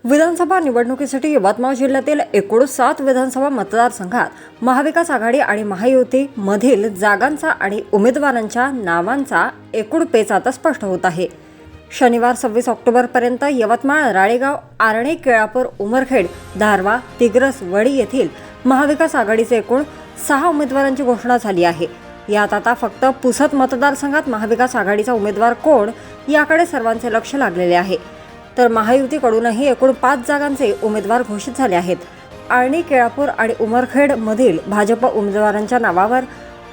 विधानसभा निवडणुकीसाठी यवतमाळ जिल्ह्यातील एकूण 7 विधानसभा मतदारसंघात महाविकास आघाडी आणि महायुती मधील जागांचा आणि उमेदवारांच्या नावांचा एकूण पेच आता स्पष्ट होत आहे। शनिवार 26 ऑक्टोबरपर्यंत यवतमाळ, राळेगाव, आर्णे, केळापूर, उमरखेड, दारवा, दिग्रस, वडी येथील महाविकास आघाडीचे एकूण 6 उमेदवारांची घोषणा झाली आहे। यात आता फक्त पुसद मतदारसंघात महाविकास आघाडीचा उमेदवार कोण याकडे सर्वांचे लक्ष लागलेले आहे। तर महायुतीकडूनही एकूण 5 जागांचे उमेदवार घोषित झाले आहेत। आर्णी, केळापूर आणि उमरखेड मधील भाजप उमेदवारांच्या नावावर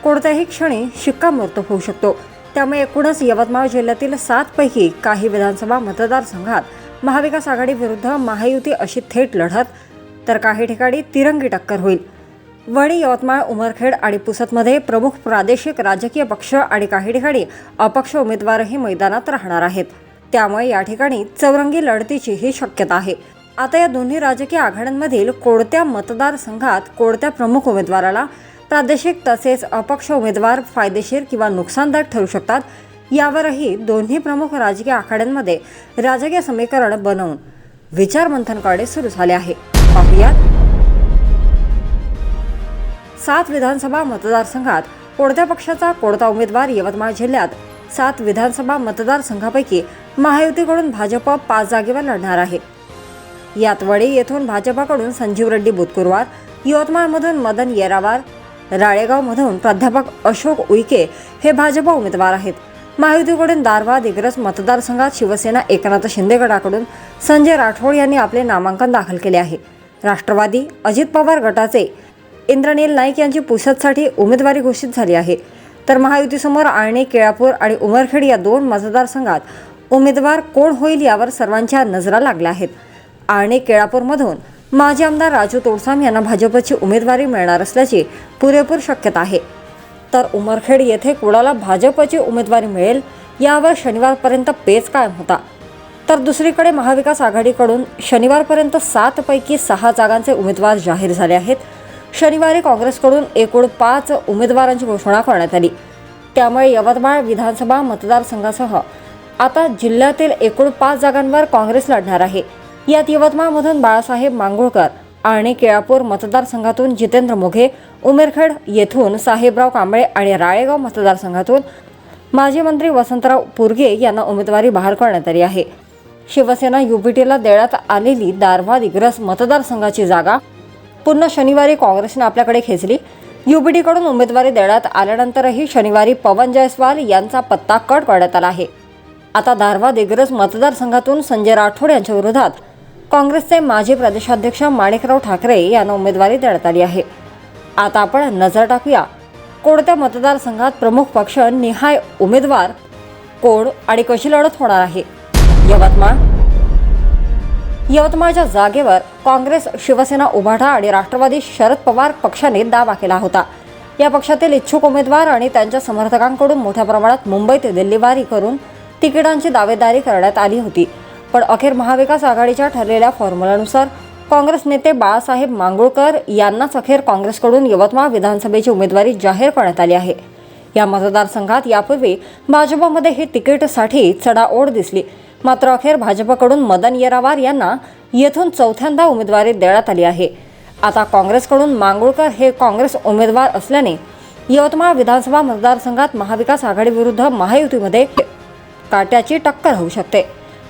कोणत्याही क्षणी शिक्कामोर्तब होऊ शकतो। त्यामुळे एकूणच यवतमाळ जिल्ह्यातील 7 पैकी काही विधानसभा मतदारसंघात महाविकास आघाडी विरुद्ध महायुती अशी थेट लढत, तर काही ठिकाणी तिरंगी टक्कर होईल। वणी, यवतमाळ, उमरखेड आणि पुसदमध्ये प्रमुख प्रादेशिक राजकीय पक्ष आणि काही ठिकाणी अपक्ष उमेदवारही मैदानात राहणार आहेत। त्यामुळे या ठिकाणी चौरंगी लढतीचीही शक्यता आहे। आता या दोन्ही राजकीय आघाड्यांमधील कोणत्या मतदारसंघात कोणत्या प्रमुख उमेदवाराला प्रादेशिक तसेच अपक्ष उमेदवार फायदेशीर किंवा नुकसानदायक ठरू शकतात, यावरही दोन्ही प्रमुख राजकीय आघाड्यांमध्ये राजकीय समीकरण बनवून विचारमंथन करणे सुरू झाले आहे। पाहुयात 7 विधानसभा मतदारसंघात कोणत्या पक्षाचा कोणता उमेदवार। यवतमाळ जिल्ह्यात 7 विधानसभा मतदारसंघापैकी महायुतीकडून भाजप 5 जागेवर लढणार आहे। यात वडी येथून भाजपकडून संजीव रेड्डी बुतकुरवार, यवतमाळमधून मदन येरावार, राळेगावमधून प्राध्यापक अशोक उईके हे भाजप उमेदवार आहेत। महायुतीकडून दारवा, दिग्रस मतदारसंघात शिवसेना एकनाथ शिंदे गटाकडून संजय राठोड यांनी आपले नामांकन दाखल केले आहे। राष्ट्रवादी अजित पवार गटाचे इंद्रनील नाईक यांची पुसदसाठी उमेदवारी घोषित झाली आहे। तर महायुतीसमोर आर्णी, केळापूर आणि उमरखेड या 2 मतदारसंघात उमेदवार कोण होईल यावर सर्वांच्या नजरा लागल्या आहेत। आर्णी, केळापूरमधून माजी आमदार राजू तोडसाम यांना भाजपची उमेदवारी मिळणार असल्याची पुरेपूर शक्यता आहे। तर उमरखेड येथे कुणाला भाजपची उमेदवारी मिळेल यावर शनिवारपर्यंत पेच कायम होता। तर दुसरीकडे महाविकास आघाडीकडून शनिवारपर्यंत 7 पैकी 6 जागांचे उमेदवार जाहीर झाले आहेत। शनिवारी काँग्रेसकडून एकूण 5 उमेदवारांची घोषणा करण्यात आली। त्यामुळे यवतमाळ विधानसभा मतदारसंघासह आता जिल्ह्यातील एकूण 5 जागांवर काँग्रेस लढणार आहे। यात यवतमाळमधून बाळासाहेब मांगुळकर, आर्णी, केळापूर मतदारसंघातून जितेंद्र मोघे, उमरखेड येथून साहेबराव कांबळे आणि राळेगाव मतदारसंघातून माजी मंत्री वसंतराव पुरगे यांना उमेदवारी बहाल करण्यात आली आहे। शिवसेना युबीटीला देण्यात आलेली दारवा, दिग्रस मतदारसंघाची जागा पुन्हा शनिवारी काँग्रेसने आपल्याकडे खेचली। युबीटीकडून उमेदवारी देण्यात आल्यानंतरही शनिवारी पवन जयस्वाल यांचा पत्ता कट करण्यात आला आहे। आता दारवा, दिग्रस मतदारसंघातून संजय राठोड यांच्या विरोधात काँग्रेसचे माजी प्रदेशाध्यक्ष माणिकराव ठाकरे यांना उमेदवारी देण्यात आली आहे। आता आपण नजर टाकूया कोणत्या मतदारसंघात प्रमुख पक्ष निहाय उमेदवार कोण आणि कशी लढत होणार आहे। यवतमाळच्या जागेवर काँग्रेस, शिवसेना, उभाटा आणि राष्ट्रवादी शरद पवार पक्षाने दावा केला होता। या पक्षातील इच्छुक उमेदवार आणि त्यांच्या समर्थकांकडून मोठ्या प्रमाणात मुंबई ते दिल्लीवारी करून तिकिटांची दावेदारी करण्यात आली होती। पण अखेर महाविकास आघाडीच्या ठरलेल्या फॉर्म्युलानुसार काँग्रेस नेते बाळासाहेब मांगुळकर यांनाच अखेर काँग्रेसकडून यवतमाळ विधानसभेची उमेदवारी जाहीर करण्यात आली आहे। या मतदारसंघात यापूर्वी भाजपमध्ये ही तिकीटसाठी चढाओढ दिसली, मात्र अखेर भाजपकडून मदन येरावार यांना येथून 4थ्यांदा उमेदवारी देण्यात आली आहे। आता काँग्रेसकडून मांगुळकर हे काँग्रेस उमेदवार असल्याने यवतमाळ विधानसभा मतदारसंघात महाविकास आघाडी विरुद्ध महायुतीमध्ये काट्याची टक्कर होऊ शकते।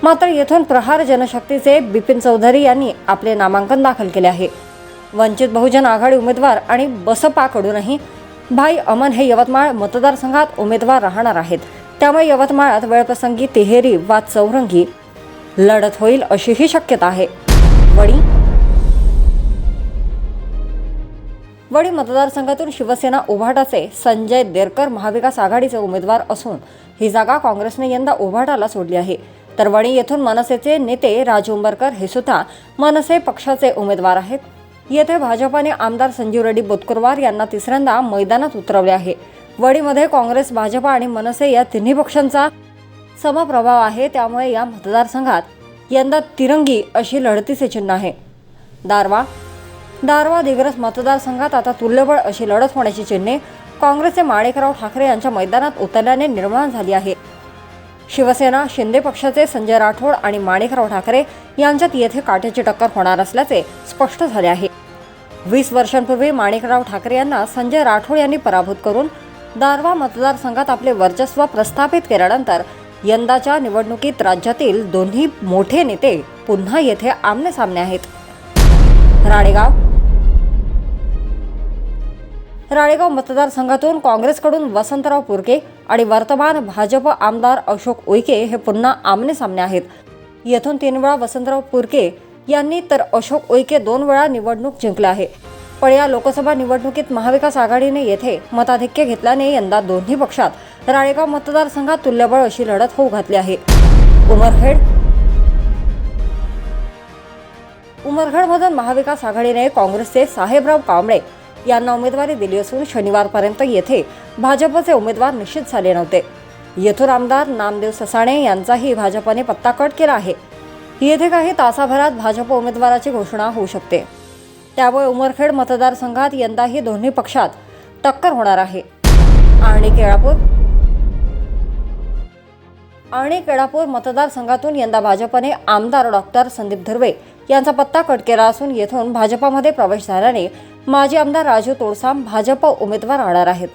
मात्र येथून प्रहार जनशक्तीचे बिपिन चौधरी यांनी आपले नामांकन दाखल केले आहे। वंचित बहुजन आघाडी उमेदवार आणि बसपाकडूनही भाई अमन हे यवतमाळ मतदारसंघात उमेदवार राहणार आहेत। त्यामुळे यवतमाळात वेळप्रसंगी तिहेरी वा चौरंगी लढत होईल अशीही शक्यता आहे। वडी मतदारसंघातून शिवसेना उभाटाचे संजय देरकर महाविकास आघाडीचे उमेदवार असून ही जागा काँग्रेसने यंदा उभाटाला सोडली आहे। तर वणी येथून मनसेचे नेते राजू उंबरकर हे सुद्धा मनसे पक्षाचे उमेदवार आहेत। येथे भाजपाने आमदार संजीव रेड्डी बुतकुरवार यांना 3ऱ्यांदा मैदानात उतरवले आहे। वडीमध्ये काँग्रेस, भाजप आणि मनसे या तिन्ही पक्षांचा समप्रभाव आहे। त्यामुळे या मतदारसंघात यंदा तिरंगी अशी लढतीचे चिन्ह आहे। दारवा, दिग्रस मतदारसंघात आता तुल्यबळ अशी लढत होण्याची चिन्हे काँग्रेसचे माणिकराव ठाकरे यांच्या मैदानात उतरल्याने निर्माण झाली आहे। शिवसेना शिंदे पक्षाचे संजय राठोड आणि माणिकराव ठाकरे यांच्यात येथे काट्याची टक्कर होणार असल्याचे स्पष्ट झाले आहे. 20 वर्षांपूर्वी माणिकराव ठाकरे यांना संजय राठोड यांनी पराभूत करून दारव्हा मतदारसंघात आपले वर्चस्व प्रस्थापित केल्यानंतर यंदाच्या निवडणुकीत राज्यातील दोन्ही मोठे नेते पुन्हा येथे आमनेसामने आहेत. राळेगाव मतदारसंघातून काँग्रेसकडून वसंतराव पुरके आणि वर्तमान भाजप आमदार अशोक उईके हे पुन्हा आमनेसामने आहेत. येथून 3 वेळा वसंतराव पुरके यांनी तर अशोक उईके 2 वेळा निवडणूक जिंकले आहे. पण या लोकसभा निवडणुकीत महाविकास आघाडीने येथे मताधिक्य घेतल्याने यंदा दोन्ही पक्षात राळेगाव मतदारसंघात तुल्यबळ अशी लढत होऊ घातली आहे. उमरखेडमधून महाविकास आघाडीने काँग्रेसचे साहेबराव कांबळे यांना उमेदवारी दिली असून शनिवारपर्यंत येथे भाजपचे उमेदवार निश्चित झाले नव्हते. येथून आमदार नामदेव ससाणे यांचाही भाजपने पत्ता कट केला आहे. येथे काही तासाभरात भाजप उमेदवाराची घोषणा होऊ शकते. त्यामुळे उमरखेड मतदारसंघात यंदाही दोन्ही पक्षात टक्कर होणार आहे. आणि केळापूर मतदारसंघातून यंदा भाजपने आमदार डॉक्टर संदीप धुर्वे यांचा पत्ता कट केला असून येथून भाजपमध्ये प्रवेश झाल्याने माजी आमदार राजू तोडसाम भाजप उमेदवार राहणार आहेत.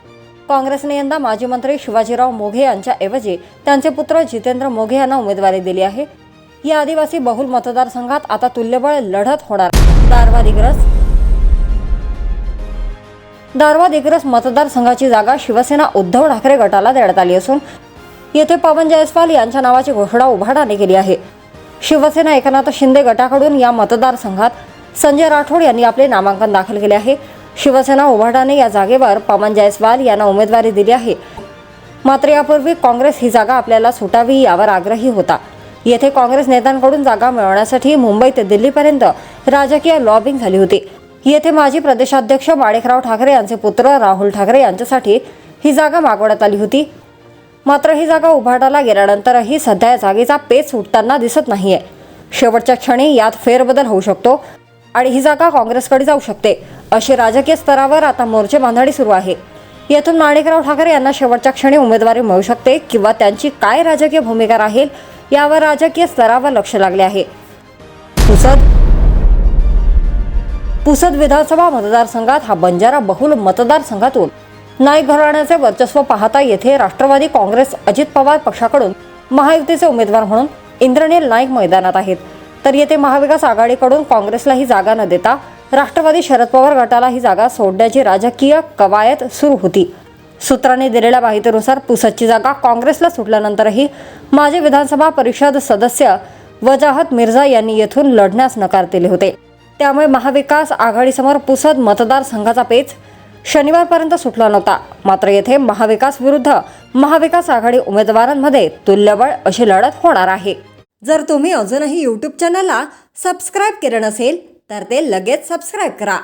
काँग्रेसने यंदा माजी मंत्री शिवाजीराव मोघे यांच्याऐवजी त्यांचे पुत्र जितेंद्र मोघे यांना उमेदवारी दिली आहे. या आदिवासी बहुल मतदारसंघात आता तुल्यबळ लढत होणार. दारव्हा दिग्रस मतदारसंघाची जागा शिवसेना उद्धव ठाकरे गटाला देण्यात आली असून येथे पवन जयस्वाल यांच्या नावाची घोषणा उभाटाने केली आहे. शिवसेना एकनाथ शिंदे गटाकडून या मतदारसंघात संजय राठोड यांनी आपले नामांकन दाखल केले आहे. शिवसेना उभाटाने या जागेवर पवन जयस्वाल यांना उमेदवारी दिली आहे. मात्र यापूर्वी काँग्रेस ही जागा आपल्याला सुटावी यावर आग्रही होता. येथे काँग्रेस नेत्यांकडून जागा मिळवण्यासाठी मुंबई ते दिल्लीपर्यंत राजकीय लॉबिंग झाली होती. येथे माजी प्रदेशाध्यक्ष माणिकराव ठाकरे यांचे पुत्र राहुल ठाकरे यांच्यासाठी ही जागा मागवण्यात आली होती. मात्र ही जागा उभाटाला गेल्यानंतरही सध्या या जागेचा पेच सुटताना दिसत नाहीये. शेवटच्या क्षणी यात फेरबदल होऊ शकतो आणि ही जागा काँग्रेसकडे जाऊ शकते अशी राजकीय स्तरावर आता मोर्चे बांधणी सुरू आहे. येथून माणिकराव ठाकरे यांना शेवटच्या क्षणी उमेदवारी मिळू शकते किंवा त्यांची काय राजकीय भूमिका राहील यावर राजकीय स्तरावर लक्ष लागले आहे. पुसद विधानसभा मतदारसंघात हा बंजारा बहुल मतदारसंघातून नाईक घराण्याचे वर्चस्व पाहता येथे राष्ट्रवादी काँग्रेस अजित पवार पक्षाकडून महायुतीचे उमेदवार म्हणून इंद्रनील नाईक मैदानात आहेत. तर येथे महाविकास आघाडीकडून काँग्रेसला ही जागा न देता राष्ट्रवादी शरद पवार गटाला ही जागा सोडण्याची राजकीय कवायत सुरू होती. सूत्रांनी दिलेल्या माहितीनुसार पुसदची जागा काँग्रेसला सुटल्यानंतरही माजी विधानसभा परिषद सदस्य वजाहत मिर्झा यांनी येथून लढण्यास नकार दिले होते. त्यामुळे महाविकास आघाडीसमोर पुसद मतदारसंघाचा पेच शनिवारपर्यंत सुटला नव्हता. मात्र येथे महाविकास विरुद्ध महाविकास आघाडी उमेदवारांमध्ये तुल्यबळ अशी लढत होणार आहे. जर तुम्ही अजूनही YouTube चॅनलला सबस्क्राईब केले नसेल तर ते लगेच सबस्क्राईब करा.